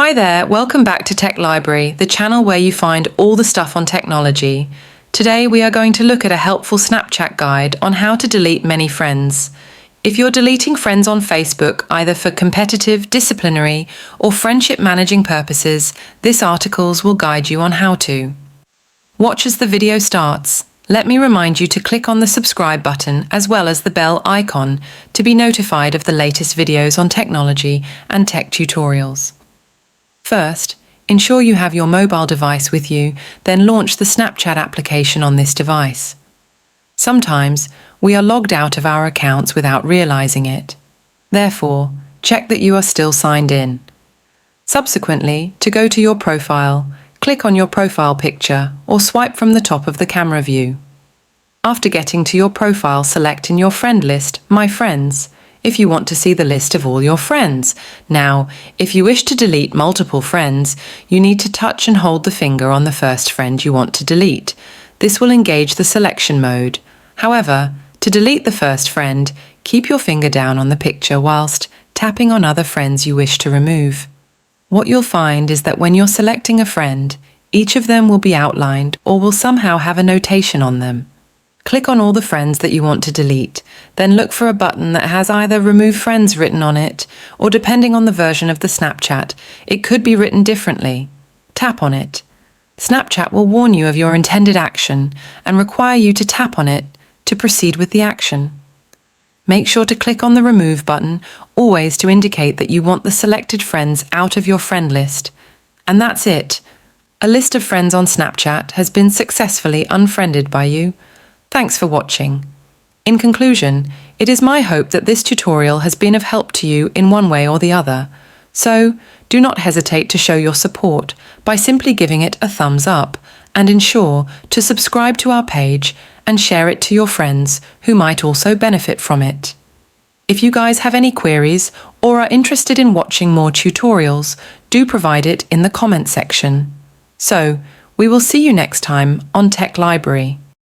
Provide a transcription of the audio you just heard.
Hi there, welcome back to Tech Library, the channel where you find all the stuff on technology. Today we are going to look at a helpful Snapchat guide on how to delete many friends. If you're deleting friends on Facebook either for competitive, disciplinary, or friendship managing purposes, this article will guide you on how to. Watch as the video starts. Let me remind you to click on the subscribe button as well as the bell icon to be notified of the latest videos on technology and tech tutorials. First, ensure you have your mobile device with you, then launch the Snapchat application on this device. Sometimes, we are logged out of our accounts without realizing it. Therefore, check that you are still signed in. Subsequently, to go to your profile, click on your profile picture or swipe from the top of the camera view. After getting to your profile, select in your friend list, My Friends, if you want to see the list of all your friends. Now, if you wish to delete multiple friends, you need to touch and hold the finger on the first friend you want to delete. This will engage the selection mode. However, to delete the first friend, keep your finger down on the picture whilst tapping on other friends you wish to remove. What you'll find is that when you're selecting a friend, each of them will be outlined or will somehow have a notation on them. Click on all the friends that you want to delete, then look for a button that has either Remove Friends written on it, or depending on the version of the Snapchat, it could be written differently. Tap on it. Snapchat will warn you of your intended action and require you to tap on it to proceed with the action. Make sure to click on the Remove button, always to indicate that you want the selected friends out of your friend list. And that's it. A list of friends on Snapchat has been successfully unfriended by you. Thanks for watching. In conclusion, it is my hope that this tutorial has been of help to you in one way or the other. So, do not hesitate to show your support by simply giving it a thumbs up, and ensure to subscribe to our page and share it to your friends who might also benefit from it. If you guys have any queries or are interested in watching more tutorials, do provide it in the comment section. So, we will see you next time on Tech Library.